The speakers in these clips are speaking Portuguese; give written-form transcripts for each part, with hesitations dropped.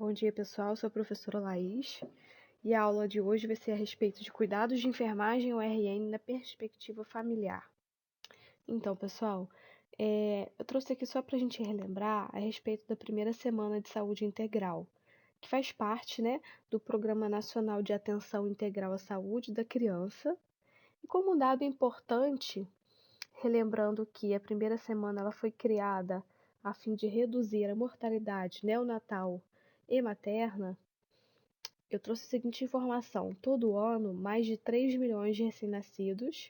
Bom dia, pessoal. Sou a professora Laís e a aula de hoje vai ser a respeito de cuidados de enfermagem ou RN na perspectiva familiar. Então, pessoal, eu trouxe aqui só para a gente relembrar a respeito da primeira semana de saúde integral, que faz parte, né, do Programa Nacional de Atenção Integral à Saúde da Criança. E como um dado importante, relembrando que a primeira semana ela foi criada a fim de reduzir a mortalidade neonatal e materna, eu trouxe a seguinte informação: todo ano, mais de 3 milhões de recém-nascidos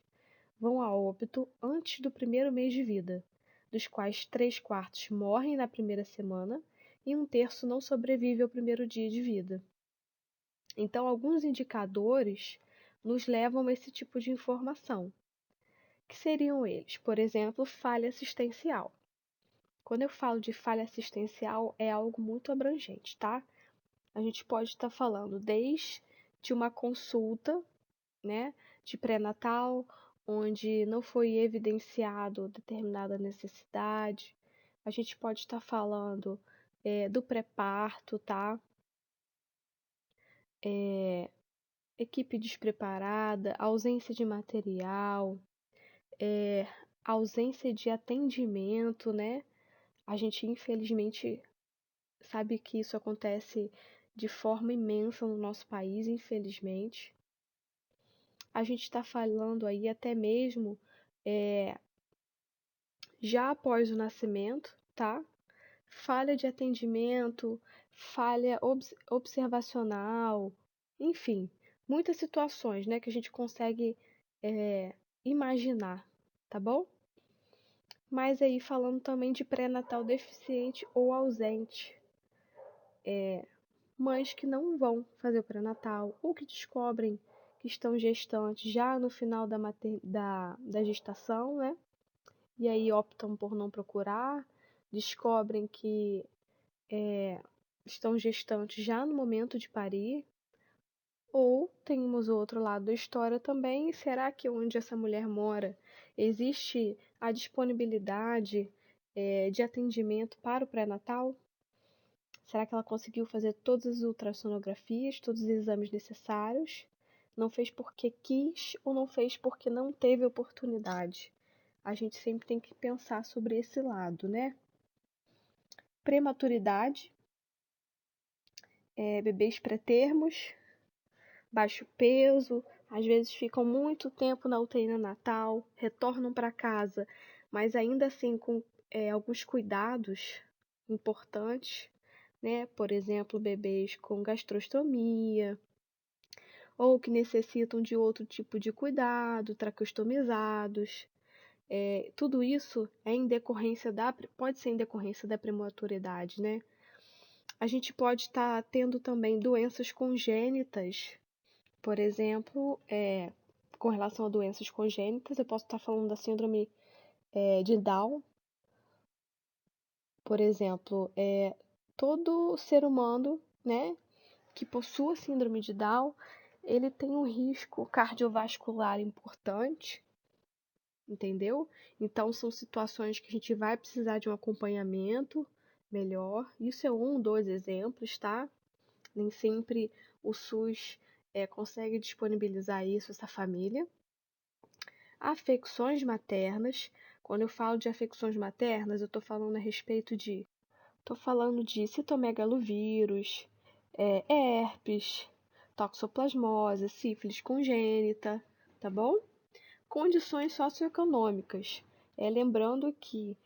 vão a óbito antes do primeiro mês de vida, dos quais 3/4 morrem na primeira semana e 1/3 não sobrevive ao primeiro dia de vida. Então, alguns indicadores nos levam a esse tipo de informação. Que seriam eles? Por exemplo, falha assistencial. Quando eu falo de falha assistencial, é algo muito abrangente, tá? A gente pode estar falando desde uma consulta, né, de pré-natal, onde não foi evidenciado determinada necessidade. A gente pode estar falando do pré-parto, tá? Equipe despreparada, ausência de material, ausência de atendimento, né? A gente, infelizmente, sabe que isso acontece de forma imensa no nosso país, infelizmente. A gente está falando aí até mesmo já após o nascimento, tá? Falha de atendimento, falha observacional, enfim, muitas situações, né, que a gente consegue imaginar, tá bom? Mas aí falando também de pré-natal deficiente ou ausente, mães que não vão fazer o pré-natal ou que descobrem que estão gestantes já no final da gestação, né? E aí optam por não procurar, descobrem que estão gestantes já no momento de parir. Ou temos o outro lado da história também, será que onde essa mulher mora existe a disponibilidade de atendimento para o pré-natal? Será que ela conseguiu fazer todas as ultrassonografias, todos os exames necessários? Não fez porque quis ou não fez porque não teve oportunidade? A gente sempre tem que pensar sobre esse lado, né? Prematuridade, bebês pré-termos, baixo peso, às vezes ficam muito tempo na UTI neonatal, retornam para casa, mas ainda assim com alguns cuidados importantes, né? Por exemplo, bebês com gastrostomia, ou que necessitam de outro tipo de cuidado, traqueostomizados. Tudo isso pode ser em decorrência da prematuridade, né? A gente pode estar tendo também doenças congênitas, por exemplo, com relação a doenças congênitas, eu posso estar falando da síndrome de Down, por exemplo, todo ser humano, né, que possua síndrome de Down, ele tem um risco cardiovascular importante, entendeu? Então, são situações que a gente vai precisar de um acompanhamento melhor. Isso é dois exemplos, tá? Nem sempre o SUS consegue disponibilizar isso, essa família. Afecções maternas. Quando eu falo de afecções maternas, eu estou falando a respeito de... Estou falando de citomegalovírus, herpes, toxoplasmose, sífilis congênita, tá bom? Condições socioeconômicas. Lembrando que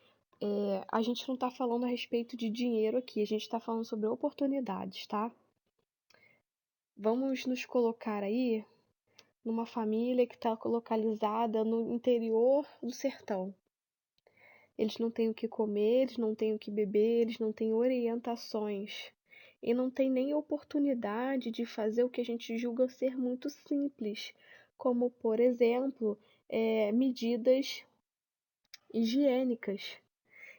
a gente não está falando a respeito de dinheiro aqui, a gente está falando sobre oportunidades, tá? Vamos nos colocar aí numa família que está localizada no interior do sertão. Eles não têm o que comer, eles não têm o que beber, eles não têm orientações e não têm nem oportunidade de fazer o que a gente julga ser muito simples, como, por exemplo, medidas higiênicas.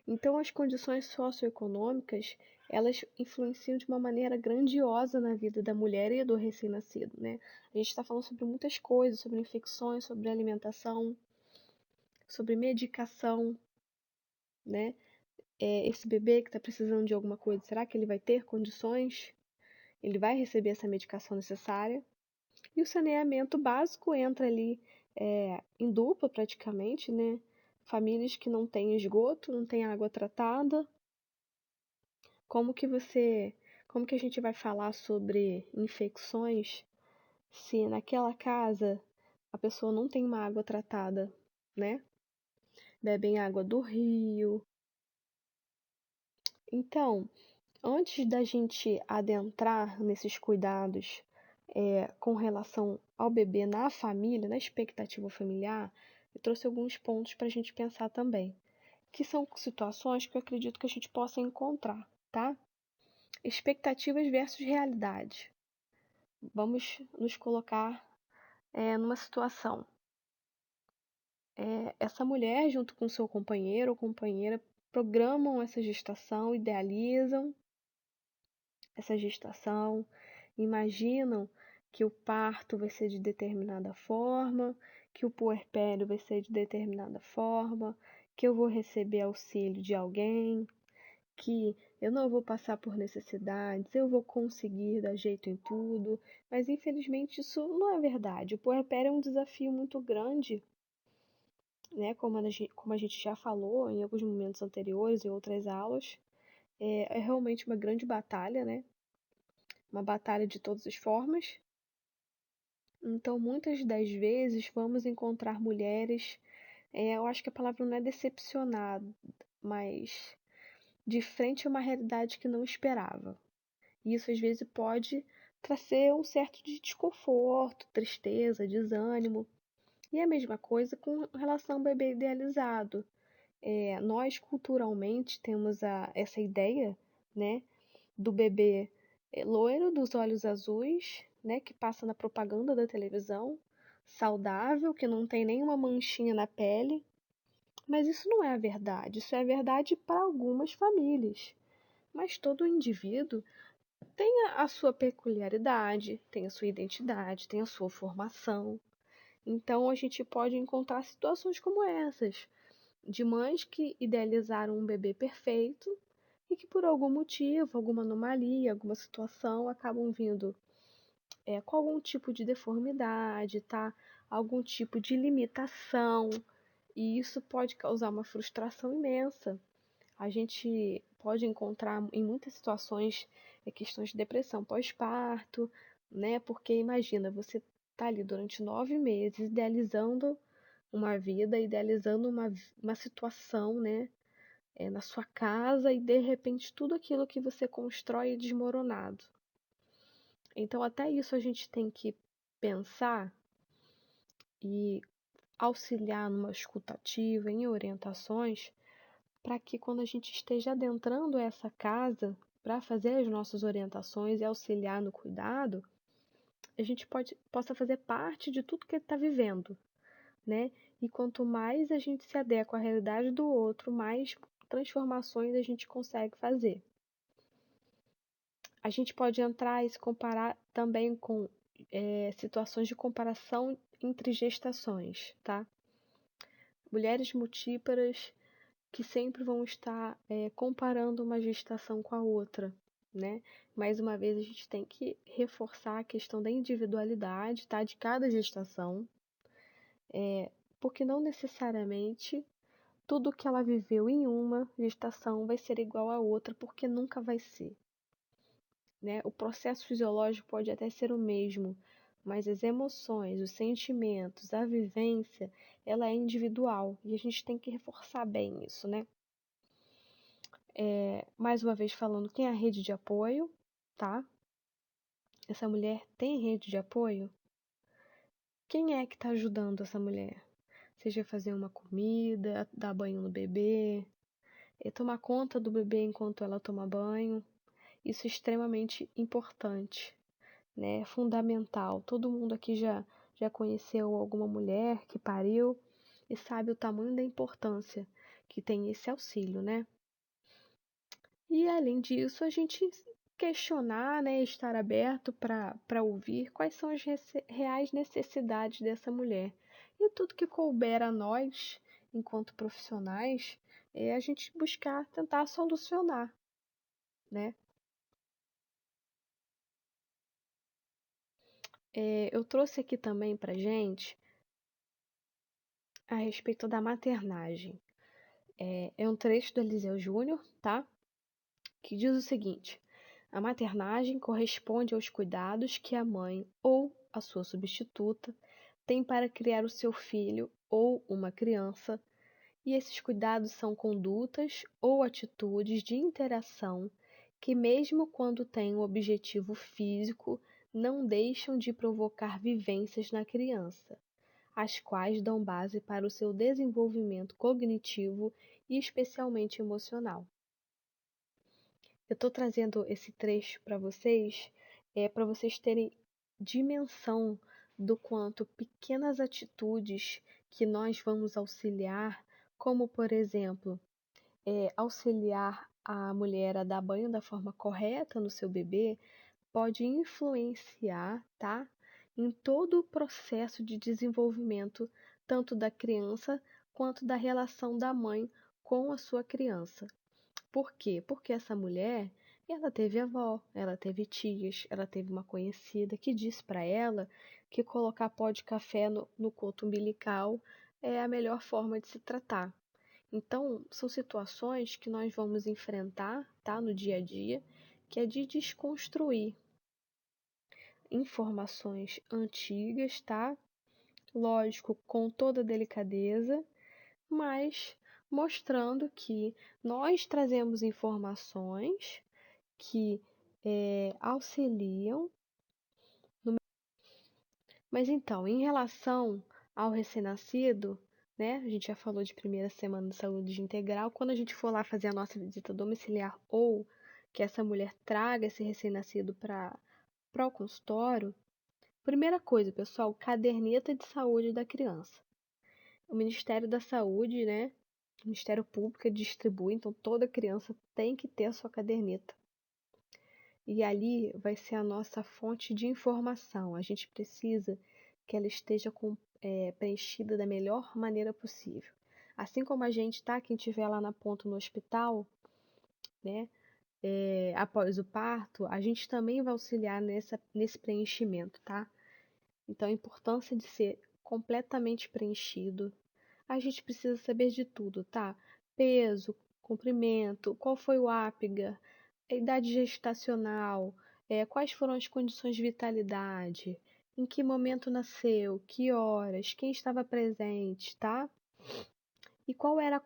Então, as condições socioeconômicas, elas influenciam de uma maneira grandiosa na vida da mulher e do recém-nascido, né? A gente está falando sobre muitas coisas, sobre infecções, sobre alimentação, sobre medicação, né? esse bebê que está precisando de alguma coisa, será que ele vai ter condições? Ele vai receber essa medicação necessária? E o saneamento básico entra ali em dupla praticamente, né? Famílias que não têm esgoto, não têm água tratada. Como que a gente vai falar sobre infecções se naquela casa a pessoa não tem uma água tratada, né? Bebem água do rio. Então, antes da gente adentrar nesses cuidados com relação ao bebê na família, na expectativa familiar, eu trouxe alguns pontos para a gente pensar também, que são situações que eu acredito que a gente possa encontrar, tá? Expectativas versus realidade. Vamos nos colocar numa situação. Essa mulher, junto com seu companheiro ou companheira, programam essa gestação, idealizam essa gestação, imaginam que o parto vai ser de determinada forma, que o puerpério vai ser de determinada forma, que eu vou receber auxílio de alguém, que eu não vou passar por necessidades, eu vou conseguir dar jeito em tudo, mas infelizmente isso não é verdade. O puerpério é um desafio muito grande, né? Como a gente já falou em alguns momentos anteriores, em outras aulas, é realmente uma grande batalha, né? Uma batalha de todas as formas. Então, muitas das vezes, vamos encontrar mulheres, eu acho que a palavra não é decepcionada, mas de frente a uma realidade que não esperava. E isso às vezes pode trazer um certo de desconforto, tristeza, desânimo. E a mesma coisa com relação ao bebê idealizado. Nós culturalmente temos essa ideia, né, do bebê loiro, dos olhos azuis, né, que passa na propaganda da televisão, saudável, que não tem nenhuma manchinha na pele. Mas isso não é a verdade. Isso é a verdade para algumas famílias. Mas todo indivíduo tem a sua peculiaridade, tem a sua identidade, tem a sua formação. Então a gente pode encontrar situações como essas, de mães que idealizaram um bebê perfeito e que por algum motivo, alguma anomalia, alguma situação, acabam vindo com algum tipo de deformidade, tá? Algum tipo de limitação, e isso pode causar uma frustração imensa. A gente pode encontrar em muitas situações questões de depressão pós-parto, né? Porque imagina, você tá ali durante 9 meses idealizando uma vida, idealizando uma situação, né? Na sua casa e de repente tudo aquilo que você constrói é desmoronado. Então, até isso a gente tem que pensar e auxiliar numa escutativa, em orientações, para que quando a gente esteja adentrando essa casa para fazer as nossas orientações e auxiliar no cuidado, a gente possa fazer parte de tudo que ele está vivendo, né? E quanto mais a gente se adequa à realidade do outro, mais transformações a gente consegue fazer. A gente pode entrar e se comparar também com situações de comparação entre gestações, tá? Mulheres multíparas que sempre vão estar comparando uma gestação com a outra, né? Mais uma vez, a gente tem que reforçar a questão da individualidade, tá? De cada gestação, porque não necessariamente tudo que ela viveu em uma gestação vai ser igual à outra, porque nunca vai ser, né? O processo fisiológico pode até ser o mesmo, mas as emoções, os sentimentos, a vivência, ela é individual e a gente tem que reforçar bem isso, né? Mais uma vez falando, quem é a rede de apoio, tá? Essa mulher tem rede de apoio? Quem é que tá ajudando essa mulher? Seja fazer uma comida, dar banho no bebê, tomar conta do bebê enquanto ela toma banho. Isso é extremamente importante, né? É fundamental. Todo mundo aqui já conheceu alguma mulher que pariu e sabe o tamanho da importância que tem esse auxílio, né? E além disso, a gente questionar, né, estar aberto para ouvir quais são as reais necessidades dessa mulher. E tudo que couber a nós, enquanto profissionais, é a gente buscar tentar solucionar, né? Eu trouxe aqui também pra gente a respeito da maternagem. É um trecho do Eliseu Júnior, tá? Que diz o seguinte: a maternagem corresponde aos cuidados que a mãe ou a sua substituta tem para criar o seu filho ou uma criança, e esses cuidados são condutas ou atitudes de interação que, mesmo quando têm um objetivo físico, não deixam de provocar vivências na criança, as quais dão base para o seu desenvolvimento cognitivo e especialmente emocional. Eu estou trazendo esse trecho para vocês terem dimensão do quanto pequenas atitudes que nós vamos auxiliar, como por exemplo, auxiliar a mulher a dar banho da forma correta no seu bebê, pode influenciar, tá? Em todo o processo de desenvolvimento, tanto da criança quanto da relação da mãe com a sua criança. Por quê? Porque essa mulher, ela teve avó, ela teve tias, ela teve uma conhecida que disse para ela que colocar pó de café no coto umbilical é a melhor forma de se tratar. Então, são situações que nós vamos enfrentar, tá, no dia a dia, que é de desconstruir informações antigas, tá? Lógico, com toda delicadeza, mas mostrando que nós trazemos informações que auxiliam. Mas então, em relação ao recém-nascido, né? A gente já falou de primeira semana de saúde integral. Quando a gente for lá fazer a nossa visita domiciliar ou que essa mulher traga esse recém-nascido para o consultório, primeira coisa, pessoal, caderneta de saúde da criança. O Ministério da Saúde, né? O Ministério Público distribui, então toda criança tem que ter a sua caderneta. E ali vai ser a nossa fonte de informação. A gente precisa que ela esteja preenchida da melhor maneira possível. Assim como a gente, tá? Quem estiver lá na ponta no hospital, né? Após o parto, a gente também vai auxiliar nesse preenchimento, tá? Então, a importância de ser completamente preenchido. A gente precisa saber de tudo, tá? Peso, comprimento, qual foi o ápiga, a idade gestacional, quais foram as condições de vitalidade, em que momento nasceu, que horas, quem estava presente, tá? E qual era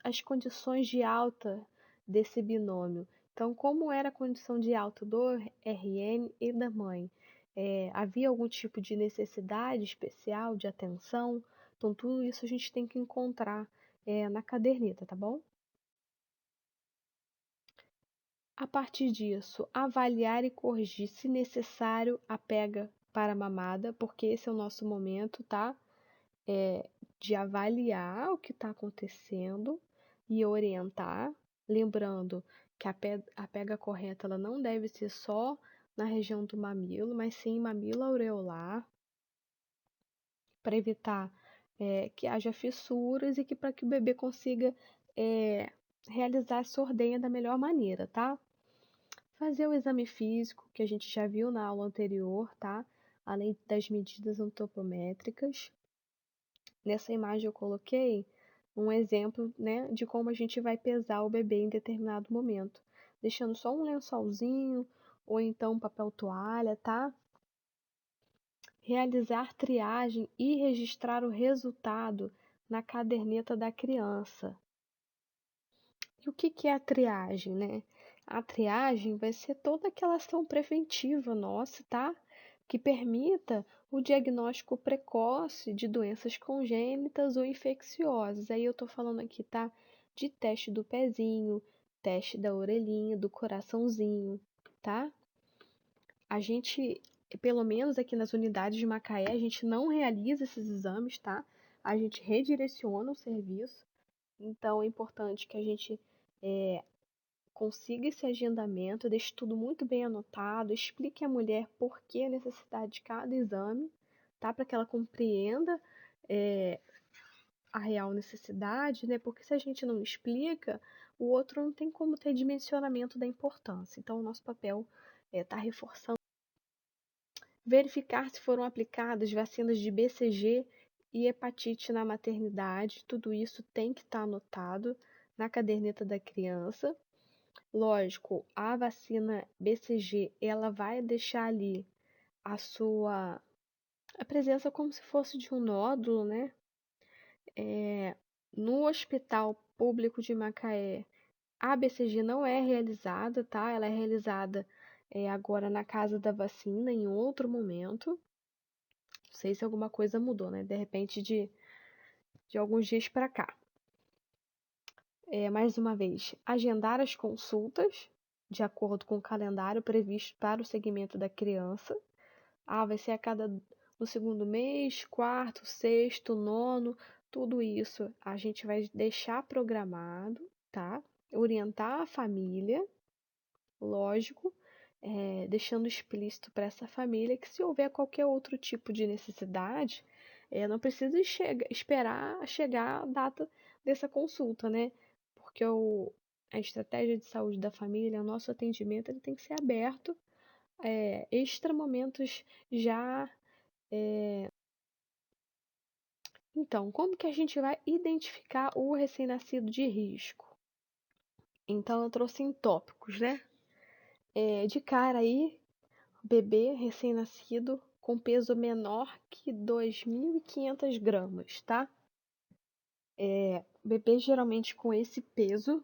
as condições de alta desse binômio. Então, como era a condição de alta do RN e da mãe? Havia algum tipo de necessidade especial de atenção? Então, tudo isso a gente tem que encontrar na caderneta, tá bom? A partir disso, avaliar e corrigir, se necessário, a pega para a mamada, porque esse é o nosso momento, tá? De avaliar o que está acontecendo e orientar. Lembrando que a pega correta ela não deve ser só na região do mamilo, mas sim mamilo aureolar, para evitar que haja fissuras e que para que o bebê consiga realizar essa ordenha da melhor maneira, tá? Fazer o exame físico, que a gente já viu na aula anterior, tá? Além das medidas antropométricas. Nessa imagem eu coloquei um exemplo, né, de como a gente vai pesar o bebê em determinado momento, deixando só um lençolzinho ou então um papel toalha, tá? Realizar triagem e registrar o resultado na caderneta da criança. E o que é a triagem, né? A triagem vai ser toda aquela ação preventiva nossa, tá? Que permita o diagnóstico precoce de doenças congênitas ou infecciosas. Aí eu tô falando aqui, tá? De teste do pezinho, teste da orelhinha, do coraçãozinho, tá? A gente, pelo menos aqui nas unidades de Macaé, a gente não realiza esses exames, tá? A gente redireciona o serviço. Então é importante que a gente consiga esse agendamento, deixe tudo muito bem anotado, explique à mulher por que a necessidade de cada exame, tá? Para que ela compreenda a real necessidade, né? Porque se a gente não explica, o outro não tem como ter dimensionamento da importância. Então, o nosso papel é estar reforçando. Verificar se foram aplicadas vacinas de BCG e hepatite na maternidade. Tudo isso tem que estar anotado na caderneta da criança. Lógico, a vacina BCG, ela vai deixar ali a presença como se fosse de um nódulo, né? No Hospital Público de Macaé, a BCG não é realizada, tá? Ela é realizada agora na Casa da Vacina, em outro momento. Não sei se alguma coisa mudou, né? De repente, de alguns dias para cá. Mais uma vez, agendar as consultas de acordo com o calendário previsto para o segmento da criança. Vai ser no segundo mês, quarto, sexto, nono, tudo isso a gente vai deixar programado, tá? Orientar a família, lógico, deixando explícito para essa família que se houver qualquer outro tipo de necessidade, não precisa esperar chegar a data dessa consulta, né? Porque a estratégia de saúde da família, o nosso atendimento, ele tem que ser aberto, extra momentos já. Então, como que a gente vai identificar o recém-nascido de risco? Então, eu trouxe em tópicos, né? De cara aí, bebê recém-nascido com peso menor que 2.500 gramas, tá? Bebês geralmente com esse peso,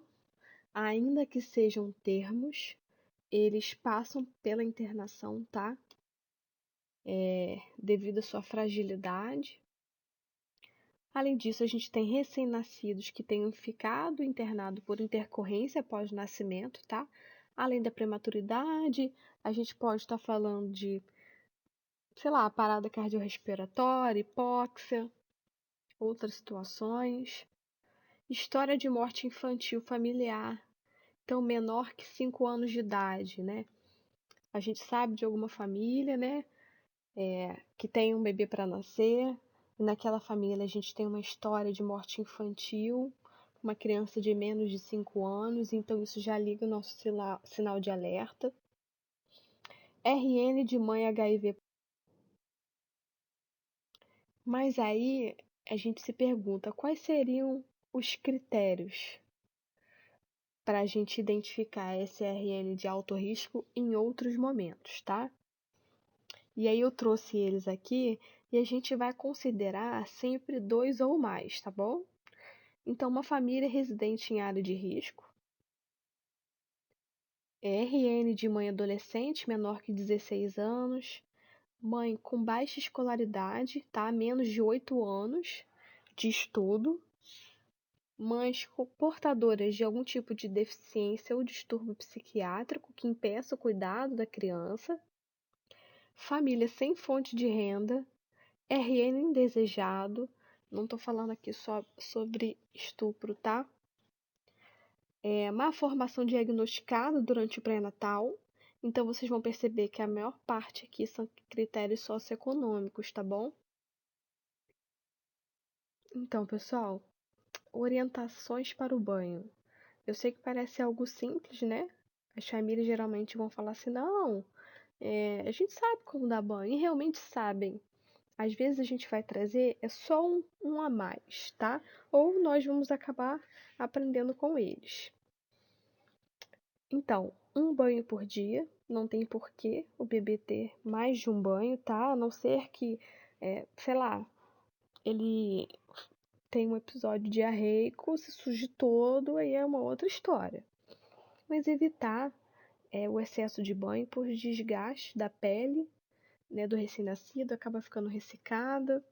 ainda que sejam termos, eles passam pela internação, tá? Devido à sua fragilidade. Além disso, a gente tem recém-nascidos que tenham ficado internado por intercorrência após o nascimento, tá? Além da prematuridade, a gente pode estar falando de, sei lá, parada cardiorrespiratória, hipóxia, outras situações. História de morte infantil familiar, então menor que 5 anos de idade, né? A gente sabe de alguma família, né, que tem um bebê para nascer, e naquela família a gente tem uma história de morte infantil, uma criança de menos de 5 anos, então isso já liga o nosso sinal de alerta. RN de mãe HIV. Mas aí a gente se pergunta quais seriam os critérios para a gente identificar esse RN de alto risco em outros momentos, tá? E aí eu trouxe eles aqui e a gente vai considerar sempre 2 ou mais, tá bom? Então, uma família residente em área de risco, RN de mãe adolescente menor que 16 anos, mãe com baixa escolaridade, tá? Menos de 8 anos de estudo, mães portadoras de algum tipo de deficiência ou distúrbio psiquiátrico que impeça o cuidado da criança, família sem fonte de renda, RN indesejado, não estou falando aqui só sobre estupro, tá? Má formação diagnosticada durante o pré-natal. Então, vocês vão perceber que a maior parte aqui são critérios socioeconômicos, tá bom? Então, pessoal, orientações para o banho. Eu sei que parece algo simples, né? As famílias geralmente vão falar assim: não, a gente sabe como dar banho, e realmente sabem. Às vezes a gente vai trazer só um a mais, tá? Ou nós vamos acabar aprendendo com eles. Então, um banho por dia, não tem porquê o bebê ter mais de um banho, tá? A não ser que, sei lá, ele tem um episódio diarreico, se suje todo, aí é uma outra história. Mas evitar o excesso de banho por desgaste da pele, né, do recém-nascido, acaba ficando ressecada.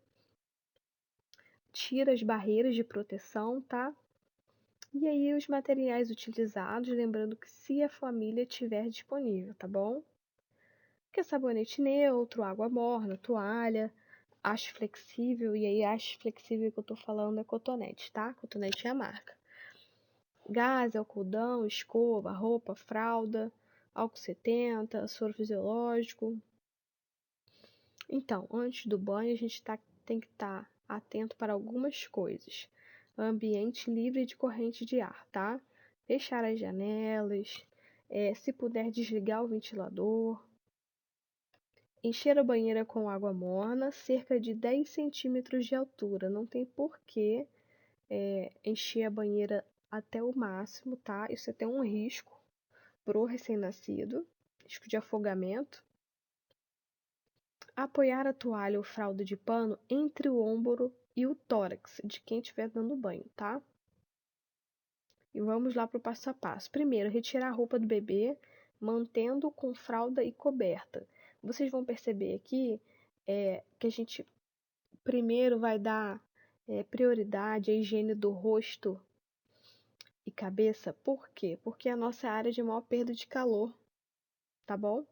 Tira as barreiras de proteção, tá? E aí os materiais utilizados, lembrando que se a família tiver disponível, tá bom? Que é sabonete neutro, água morna, toalha, haste flexível, e aí haste flexível que eu tô falando é cotonete, tá? Cotonete é a marca. Gás, algodão, escova, roupa, fralda, álcool 70, soro fisiológico. Então, antes do banho, a gente tem que estar atento para algumas coisas. Ambiente livre de corrente de ar, tá? Fechar as janelas, se puder desligar o ventilador. Encher a banheira com água morna, cerca de 10 centímetros de altura. Não tem porquê encher a banheira até o máximo, tá? Isso é até um risco pro recém-nascido, risco de afogamento. Apoiar a toalha ou fralda de pano entre o ombro e o tórax de quem estiver dando banho, tá? E vamos lá para o passo a passo. Primeiro, retirar a roupa do bebê, mantendo com fralda e coberta. Vocês vão perceber aqui que a gente primeiro vai dar prioridade à higiene do rosto e cabeça. Por quê? Porque é a nossa área de maior perda de calor, tá bom?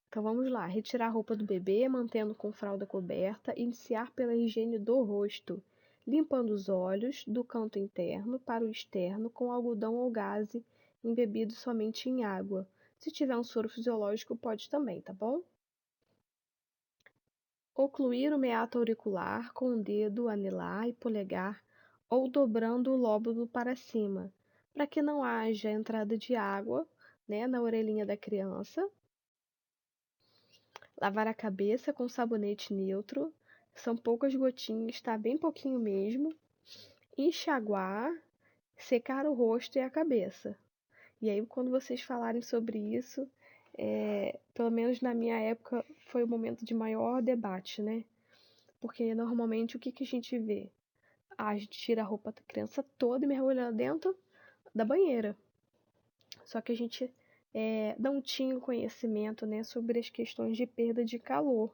Então vamos lá, retirar a roupa do bebê, mantendo com fralda coberta, iniciar pela higiene do rosto, limpando os olhos do canto interno para o externo com algodão ou gaze embebido somente em água. Se tiver um soro fisiológico, pode também, tá bom? Ocluir o meato auricular com o dedo anelar e polegar ou dobrando o lóbulo para cima, para que não haja entrada de água, né, na orelhinha da criança. Lavar a cabeça com sabonete neutro, são poucas gotinhas, tá? Bem pouquinho mesmo. Enxaguar, secar o rosto e a cabeça. E aí, quando vocês falarem sobre isso, pelo menos na minha época, foi o momento de maior debate, né? Porque normalmente o que a gente vê? A gente tira a roupa da criança toda e mergulha dentro da banheira. Só que a gente não tinha conhecimento, né, sobre as questões de perda de calor.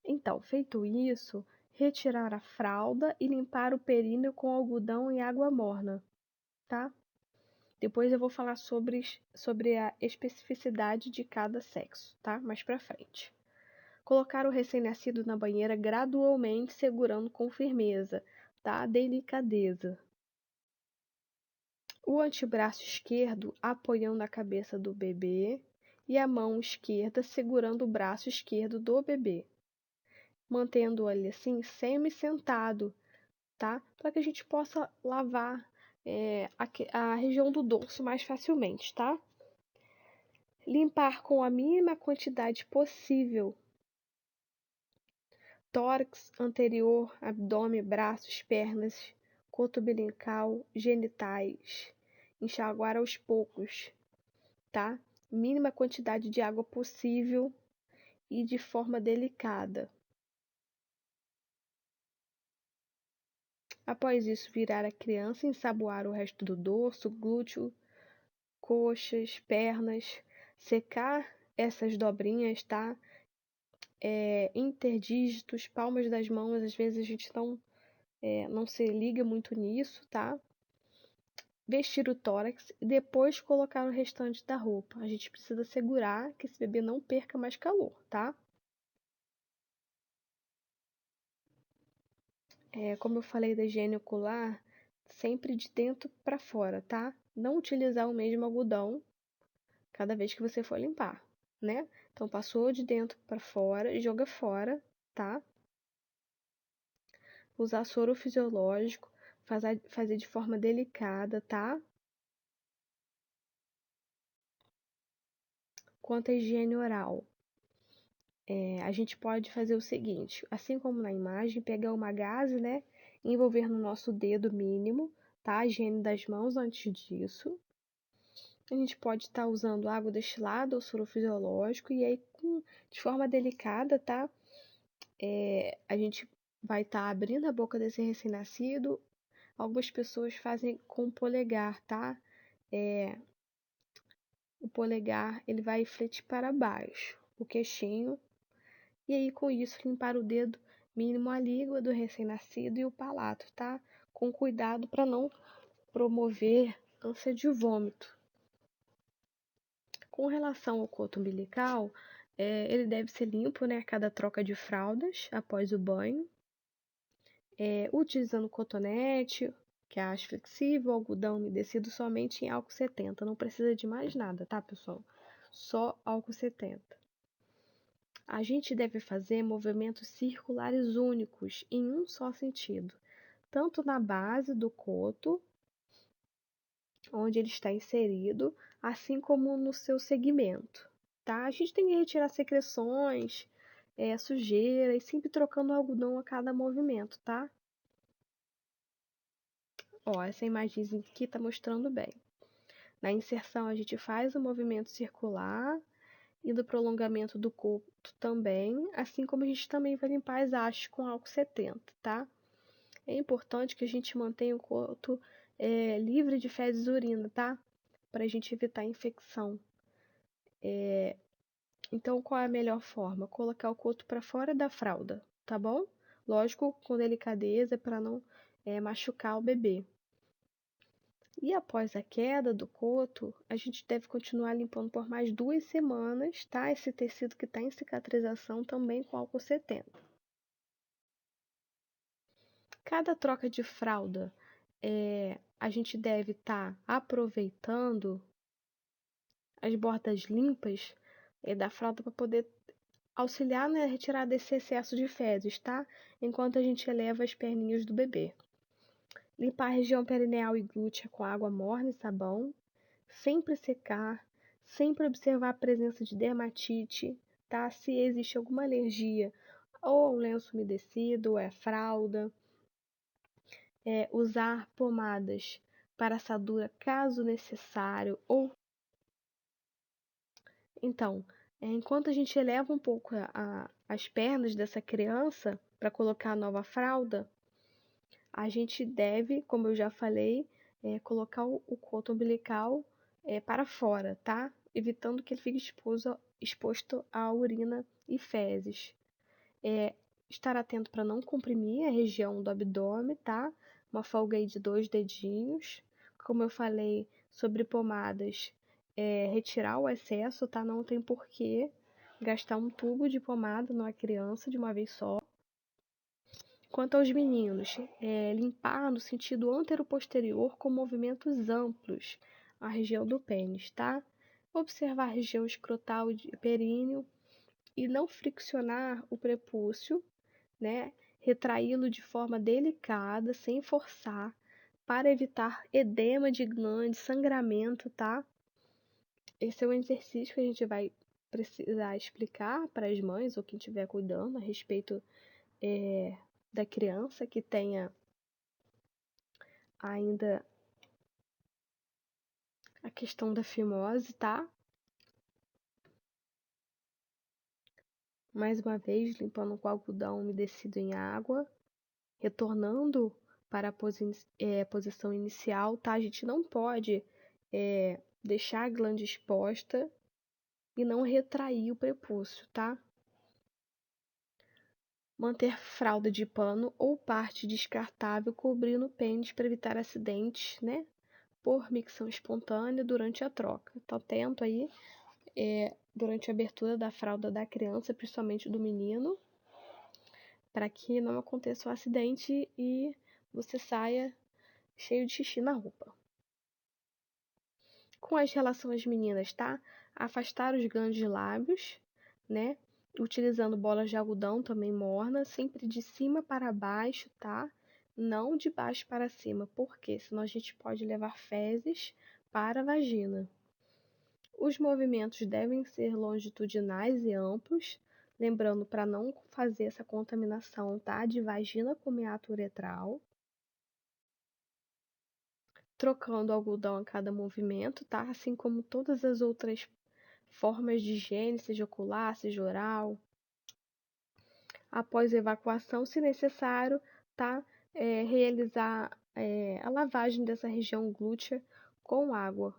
Então, feito isso, retirar a fralda e limpar o períneo com algodão e água morna, tá? Depois eu vou falar sobre a especificidade de cada sexo, tá? Mais pra frente. Colocar o recém-nascido na banheira gradualmente, segurando com firmeza, tá? Delicadeza. O antebraço esquerdo apoiando a cabeça do bebê e a mão esquerda segurando o braço esquerdo do bebê, mantendo ele assim semi-sentado, tá? Para que a gente possa lavar a região do dorso mais facilmente, tá? Limpar com a mínima quantidade possível tórax anterior, abdômen, braços, pernas, coto umbilical, genitais. Enxaguar aos poucos, tá? Mínima quantidade de água possível e de forma delicada. Após isso, virar a criança e ensaboar o resto do dorso, glúteo, coxas, pernas, secar essas dobrinhas, tá? Interdígitos, palmas das mãos, às vezes a gente não se liga muito nisso, tá? Vestir o tórax e depois colocar o restante da roupa. A gente precisa segurar que esse bebê não perca mais calor, tá? Como eu falei da higiene ocular, sempre de dentro para fora, tá? Não utilizar o mesmo algodão cada vez que você for limpar, né? Então, passou de dentro para fora e joga fora, tá? Usar soro fisiológico, fazer de forma delicada, tá? Quanto à higiene oral, a gente pode fazer o seguinte, assim como na imagem, pegar uma gaze, né? Envolver no nosso dedo mínimo, tá? A higiene das mãos antes disso. A gente pode estar usando água destilada ou soro fisiológico, e aí, de forma delicada, tá? A gente vai estar abrindo a boca desse recém-nascido. Algumas pessoas fazem com o polegar, tá? O polegar, ele vai fletir para baixo, o queixinho. E aí, com isso, limpar o dedo mínimo a língua do recém-nascido e o palato, tá? Com cuidado para não promover ânsia de vômito. Com relação ao coto umbilical, ele deve ser limpo, né, a cada troca de fraldas após o banho, utilizando cotonete, que é a haste flexível, algodão umedecido somente em álcool 70. Não precisa de mais nada, tá, pessoal? Só álcool 70. A gente deve fazer movimentos circulares únicos em um só sentido, tanto na base do coto, onde ele está inserido, assim como no seu segmento, tá? A gente tem que retirar secreções, sujeira e sempre trocando o algodão a cada movimento, tá? Ó, essa imagem aqui está mostrando bem. Na inserção, a gente faz o movimento circular e do prolongamento do coto também, assim como a gente também vai limpar as hastes com álcool 70, tá? É importante que a gente mantenha o coto livre de fezes e urina, tá? Para a gente evitar infecção. Então, qual é a melhor forma? Colocar o coto para fora da fralda, tá bom? Lógico, com delicadeza, para não machucar o bebê. E após a queda do coto, a gente deve continuar limpando por mais 2 semanas, tá? Esse tecido que está em cicatrização também com álcool 70. Cada troca de fralda, a gente deve estar aproveitando as bordas limpas da fralda para poder auxiliar na retirada desse excesso de fezes, tá? Enquanto a gente eleva as perninhas do bebê. Limpar a região perineal e glútea com água morna e sabão. Sempre secar. Sempre observar a presença de dermatite, tá? Se existe alguma alergia ou ao lenço umedecido, ou fralda. Usar pomadas para assadura caso necessário. Então, enquanto a gente eleva um pouco as pernas dessa criança para colocar a nova fralda, a gente deve, como eu já falei, colocar o coto umbilical para fora, tá? Evitando que ele fique exposto à urina e fezes. Estar atento para não comprimir a região do abdômen, tá? Uma folga aí de 2 dedinhos. Como eu falei sobre pomadas, retirar o excesso, tá? Não tem porquê gastar um tubo de pomada numa criança de uma vez só. Quanto aos meninos, limpar no sentido antero-posterior com movimentos amplos a região do pênis, tá? Observar a região escrotal e períneo e não friccionar o prepúcio, né? Retraí-lo de forma delicada, sem forçar, para evitar edema de glande, sangramento, tá? Esse é um exercício que a gente vai precisar explicar para as mães ou quem estiver cuidando a respeito da criança que tenha ainda a questão da fimose, tá? Mais uma vez, limpando com algodão umedecido em água, retornando para a posição inicial, tá? A gente não pode deixar a glande exposta e não retrair o prepúcio, tá? Manter fralda de pano ou parte descartável cobrindo o pênis para evitar acidentes, né? Por micção espontânea durante a troca. Tá atento aí durante a abertura da fralda da criança, principalmente do menino, para que não aconteça um acidente e você saia cheio de xixi na roupa. Com as relações meninas, tá? Afastar os grandes lábios, né? Utilizando bolas de algodão também morna, sempre de cima para baixo, tá? Não de baixo para cima, porque senão a gente pode levar fezes para a vagina. Os movimentos devem ser longitudinais e amplos, lembrando para não fazer essa contaminação, tá? De vagina com meato uretral. Trocando o algodão a cada movimento, tá? Assim como todas as outras formas de higiene, seja ocular, seja oral. Após a evacuação, se necessário, tá? Realizar a lavagem dessa região glútea com água,